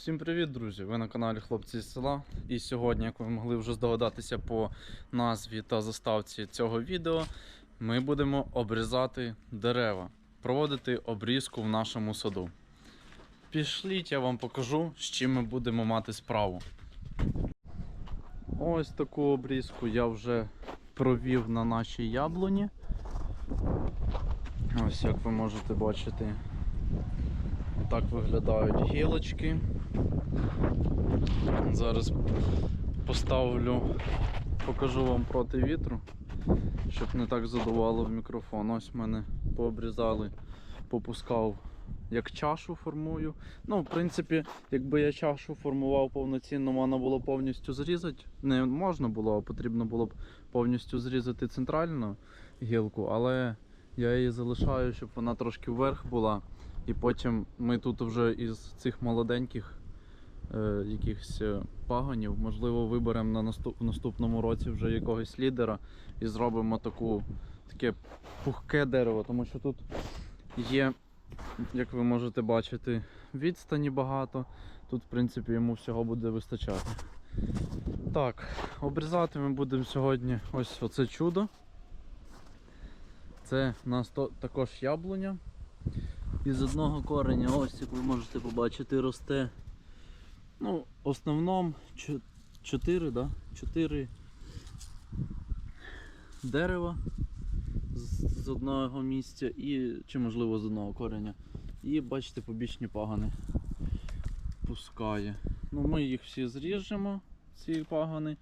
Всім привіт, друзі! Ви на каналі Хлопці з села. І сьогодні, як ви могли вже здогадатися по назві та заставці цього відео, ми будемо обрізати дерева, проводити обрізку в нашому саду. Пішліть, я вам покажу, з чим ми будемо мати справу. Ось таку обрізку я вже провів на нашій яблуні. Ось, як ви можете бачити, так виглядають гілочки. Зараз поставлю, покажу вам проти вітру, щоб не так задувало в мікрофон. Ось в мене пообрізали, попускав, як чашу формую. Ну, в принципі, якби я чашу формував повноцінно, можна було повністю зрізати. Не можна було, а потрібно було б повністю зрізати центральну гілку, але я її залишаю, щоб вона трошки вверх була. І потім ми тут вже із цих молоденьких якихось пагонів, можливо, виберемо в наступному році вже якогось лідера і зробимо таке пухке дерево, тому що тут є, як ви можете бачити, відстані багато. Тут, в принципі, йому всього буде вистачати. Так, обрізати ми будемо сьогодні ось оце чудо. Це у нас також яблуня. Із одного кореня, ось як ви можете побачити, росте, ну, в основному 4 дерева з одного місця, чи можливо з одного кореня. І бачите, побічні пагони пускає. Ну, ми їх всі зріжемо, ці пагони.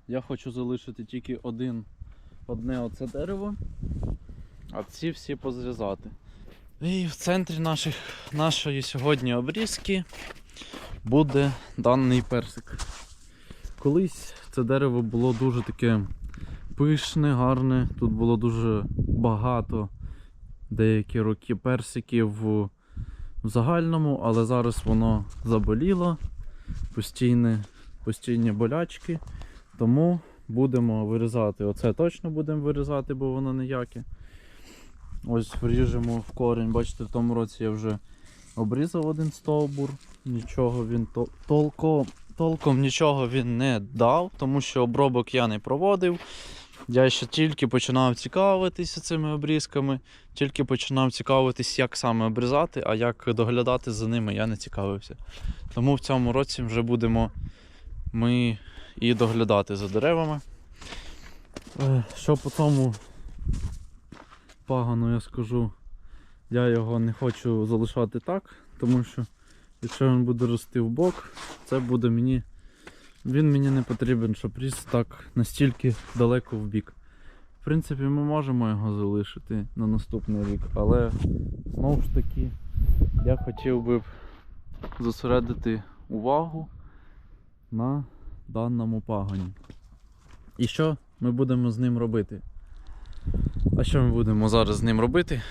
Я хочу залишити тільки одне оце дерево, а ці всі позрізати. І в центрі нашої сьогодні обрізки буде даний персик. Колись це дерево було дуже таке пишне, гарне. Тут було дуже багато деякі роки персиків в загальному, але зараз воно заболіло, постійні болячки. Тому будемо вирізати. Оце точно будемо вирізати, бо воно ніяке. Ось вріжемо в корінь. Бачите, в тому році я вже обрізав один стовбур. Нічого він толком нічого він не дав, тому що обробок я не проводив. Я ще тільки починав цікавитися цими обрізками, тільки починав цікавитись, як саме обрізати, а як доглядати за ними я не цікавився. Тому в цьому році вже будемо ми і доглядати за деревами. Що по тому пагану я скажу, я його не хочу залишати так, тому що якщо він буде рости в бок, він мені не потрібен, щоб ріс так настільки далеко в бік. В принципі, ми можемо його залишити на наступний рік, але знову ж таки я хотів би зосередити увагу на даному пагоні. І що ми будемо з ним робити? А що ми будемо зараз з ним робити,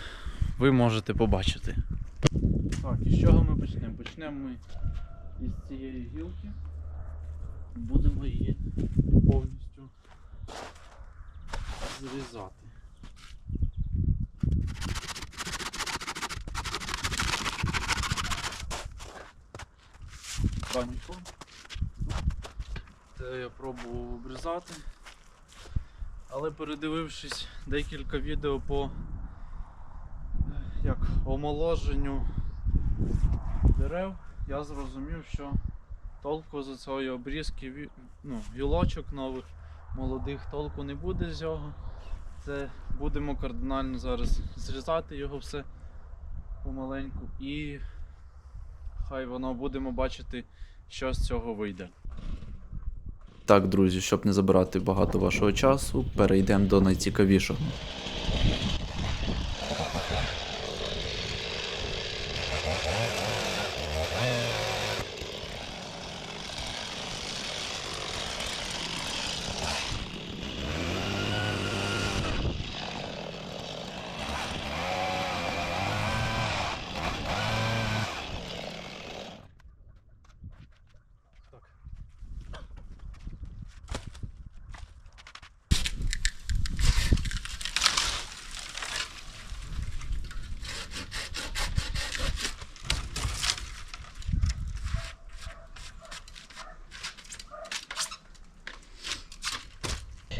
ви можете побачити. Так, і з чого ми почнемо? Почнемо ми із цієї гілки. Будемо її повністю зрізати. Танько. Це я пробував обрізати. Але передивившись декілька відео по омоложенню дерев, я зрозумів, що толку з цієї обрізки, гілочок нових, молодих, толку не буде з цього. Це будемо кардинально зараз зрізати його все помаленьку і хай воно будемо бачити, що з цього вийде. Так, друзі, щоб не забирати багато вашого часу, перейдемо до найцікавішого.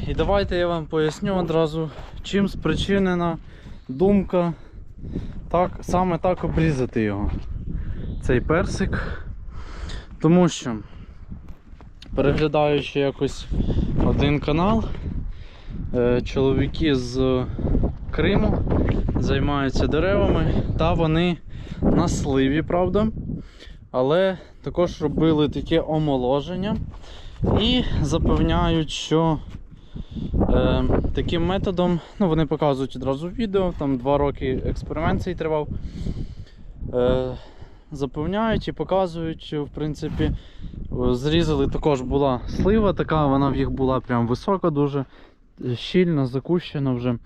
І давайте я вам поясню одразу, чим спричинена думка саме так обрізати його, цей персик. Тому що, переглядаючи якось один канал, чоловіки з Криму займаються деревами, та вони на сливі, правда, але також робили таке омоложення і запевняють, що таким методом, ну вони показують одразу відео, там 2 роки експеримент цей тривав, запевняють і показують, що в принципі зрізали, також була слива така, вона в їх була прям висока, дуже щільно, закущена вже.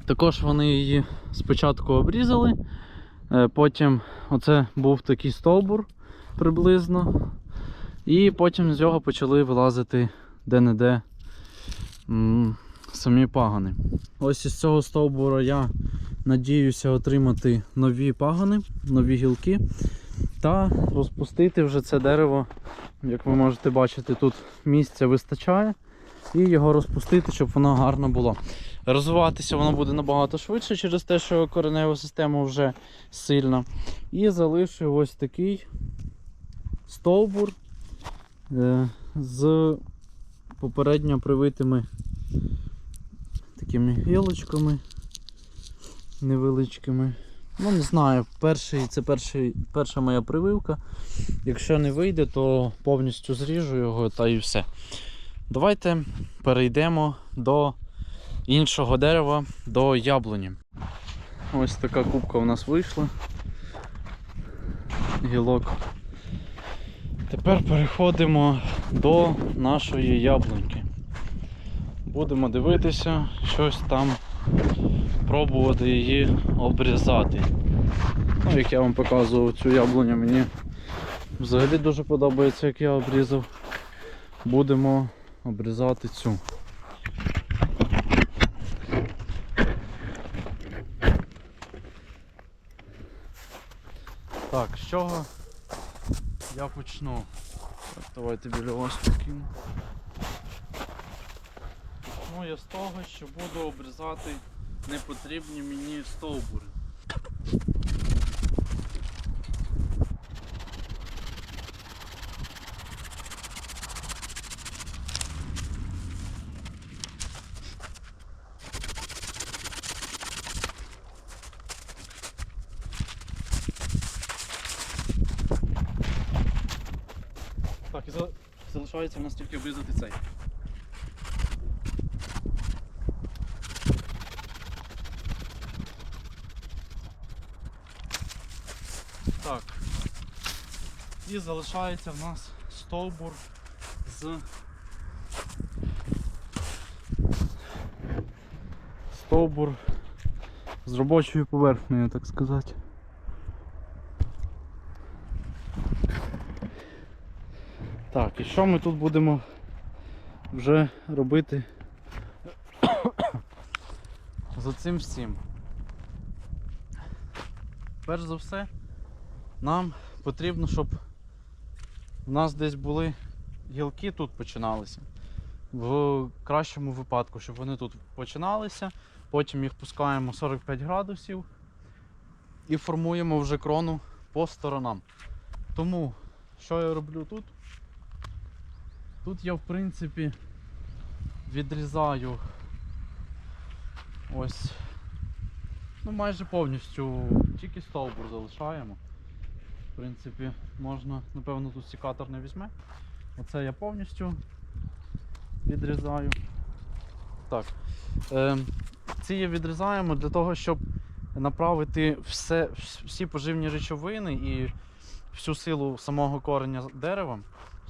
Також вони її спочатку обрізали, потім оце був такий стовбур приблизно, і потім з нього почали вилазити де-не-де самі пагони. Ось із цього стовбура я надіюся отримати нові пагони, нові гілки та розпустити вже це дерево. Як ви можете бачити, тут місця вистачає, і його розпустити, щоб воно гарно було. Розвиватися воно буде набагато швидше через те, що коренева система вже сильна. І залишив ось такий стовбур з попередньо привитими такими гілочками невеличкими. Ну, не знаю, це перша моя прививка. Якщо не вийде, то повністю зріжу його та і все. Давайте перейдемо до іншого дерева, до яблуні. Ось така кубка у нас вийшла. Гілок. Тепер переходимо до нашої яблуньки. Будемо дивитися, щось там, пробувати її обрізати. Ну, як я вам показував цю яблуню, мені взагалі дуже подобається, як я обрізав. Будемо обрізати цю. Так, з чого я почну? Так, давайте біля вас покину. Почну я з того, що буду обрізати непотрібні мені стовбури. Так, і залишається в нас тільки обрізати цей. Так, і залишається в нас стовбур з робочою поверхнею, так сказати. Так, і що ми тут будемо вже робити з цим всім? Перш за все, нам потрібно, щоб у нас десь були гілки, тут починалися. В кращому випадку, щоб вони тут починалися, потім їх пускаємо 45 градусів і формуємо вже крону по сторонам. Тому, що я роблю тут? Тут я, в принципі, відрізаю ось, ну майже повністю, тільки стовбур залишаємо. В принципі, можна, напевно, тут секатор не візьме. Оце я повністю відрізаю. Так, ці я відрізаємо для того, щоб направити всі поживні речовини і всю силу самого кореня дерева,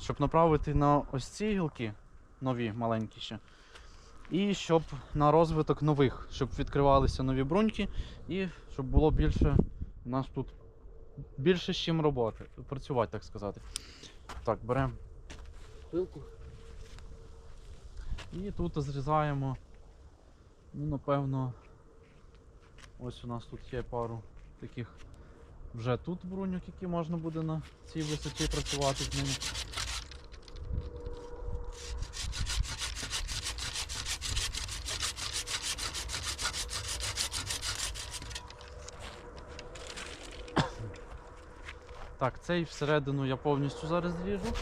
щоб направити на ось ці гілки, нові, маленькі ще, і щоб на розвиток нових, щоб відкривалися нові бруньки і щоб було більше, у нас тут більше з чим працювати, так сказати. Так, беремо пилку і тут зрізаємо, ну, напевно, ось у нас тут є пару таких вже тут бруньок, які можна буде на цій висоті працювати з ними. Так, цей всередину я повністю зараз ріжу.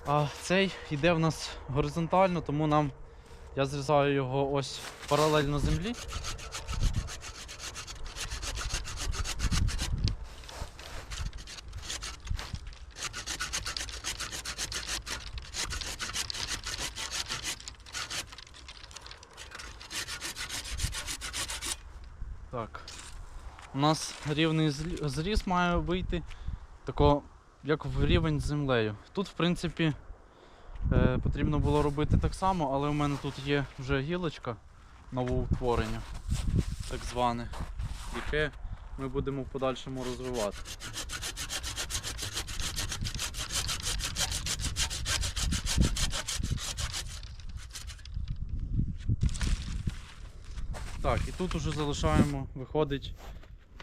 А цей йде в нас горизонтально, тому я зрізаю його ось паралельно землі. Так, у нас рівний зріз має вийти, тако, як в рівень з землею. Тут, в принципі, потрібно було робити так само, але в мене тут є вже гілочка, новоутворення, так зване, яке ми будемо в подальшому розвивати. Так, і тут уже залишаємо, виходить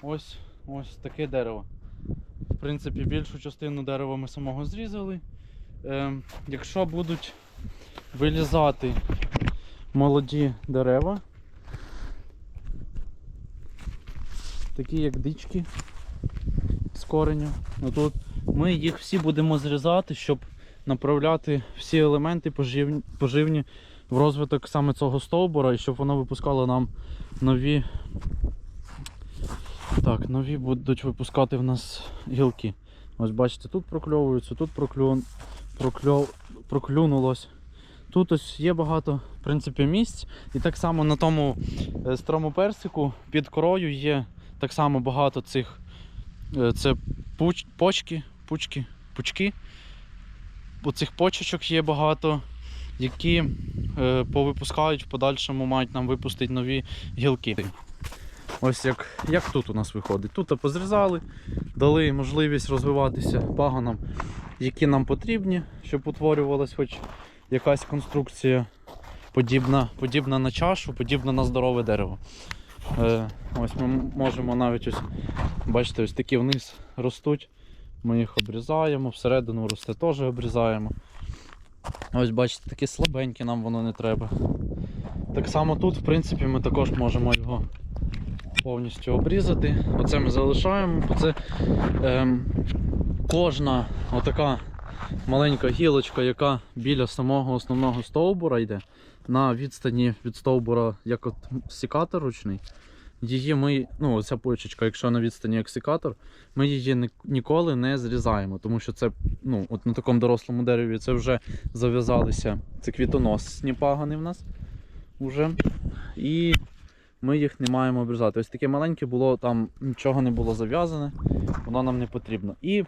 ось таке дерево. В принципі, більшу частину дерева ми самого зрізали. Якщо будуть вилізати молоді дерева, такі як дички з кореню, тут ми їх всі будемо зрізати, щоб направляти всі елементи поживні в розвиток саме цього стовбура, і щоб воно випускало нам нові будуть випускати в нас гілки. Ось бачите, тут прокльовуються, тут проклюнулось. Тут ось є багато, в принципі, місць. І так само на тому старому персику під корою є так само багато цих пучки. Оцих почечок є багато, які повипускають, в подальшому мають нам випустити нові гілки. Ось як тут у нас виходить. Тут позрізали, дали можливість розвиватися пагонам, які нам потрібні, щоб утворювалась хоч якась конструкція подібна на чашу, подібна на здорове дерево. Ось ми можемо навіть, ось, бачите, ось такі вниз ростуть. Ми їх обрізаємо, всередину росте теж обрізаємо. Ось бачите, такі слабенькі, нам воно не треба. Так само тут, в принципі, ми також можемо його повністю обрізати. Оце ми залишаємо. Це кожна отака маленька гілочка, яка біля самого основного стовбура йде, на відстані від стовбура, як от секатор ручний, її ми, ця почечка, якщо на відстані як секатор, ми її ніколи не зрізаємо, тому що це, от на такому дорослому дереві це вже зав'язалися, це квітоносні пагони в нас вже, і ми їх не маємо обрізати. Ось таке маленьке було, там нічого не було зав'язане, воно нам не потрібно. І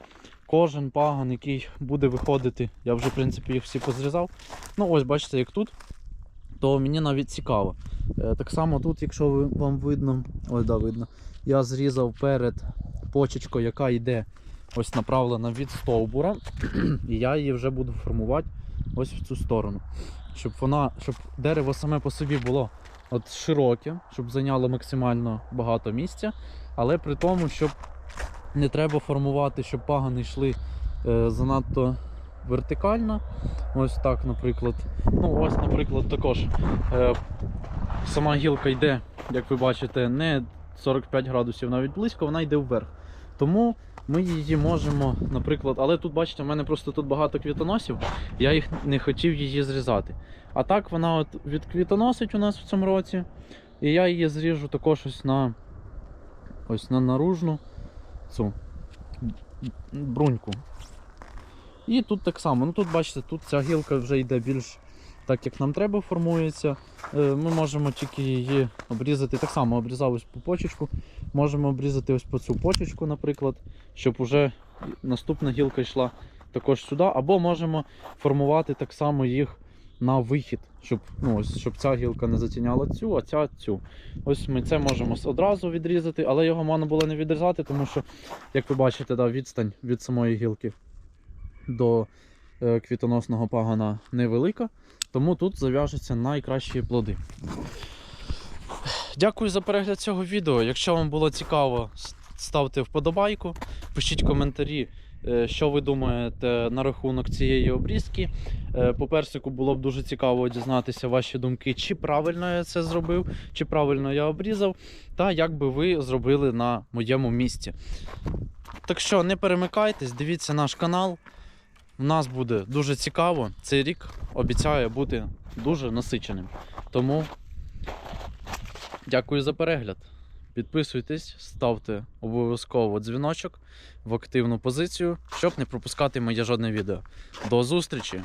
кожен пагон, який буде виходити, я вже, в принципі, їх всі позрізав. Ось бачите, як тут, то мені навіть цікаво. Так само тут, якщо вам видно, видно, я зрізав перед почечкою, яка йде ось направлена від стовбура, і я її вже буду формувати ось в цю сторону. Щоб дерево саме по собі було широке, щоб зайняло максимально багато місця, але при тому, щоб не треба формувати, щоб пагони йшли занадто вертикально. Ось так, наприклад. Ось, наприклад, також сама гілка йде, як ви бачите, не 45 градусів, навіть близько, вона йде вверх. Тому ми її можемо, наприклад, але тут, бачите, в мене просто тут багато квітоносів, я їх не хотів її зрізати. А так вона відквітоносить у нас в цьому році, і я її зріжу також ось на наружну цю бруньку. І тут так само, тут бачите, тут ця гілка вже йде більш так, як нам треба, формується. Ми можемо тільки її обрізати, так само обрізав ось по почечку, можемо обрізати ось по цю почечку, наприклад, щоб вже наступна гілка йшла також сюди, або можемо формувати так само їх на вихід, щоб ця гілка не затіняла цю, а ця цю. Ось ми це можемо одразу відрізати, але його можна було не відрізати, тому що, як ви бачите, відстань від самої гілки до квітоносного пагона невелика, тому тут зав'яжуться найкращі плоди. Дякую за перегляд цього відео. Якщо вам було цікаво, ставте вподобайку, пишіть коментарі, Що ви думаєте на рахунок цієї обрізки? По персику було б дуже цікаво дізнатися ваші думки, чи правильно я це зробив, чи правильно я обрізав, та як би ви зробили на моєму місці. Так що не перемикайтесь, дивіться наш канал. У нас буде дуже цікаво. Цей рік обіцяє бути дуже насиченим. Тому дякую за перегляд. Підписуйтесь, ставте обов'язково дзвіночок в активну позицію, щоб не пропускати моє жодне відео. До зустрічі!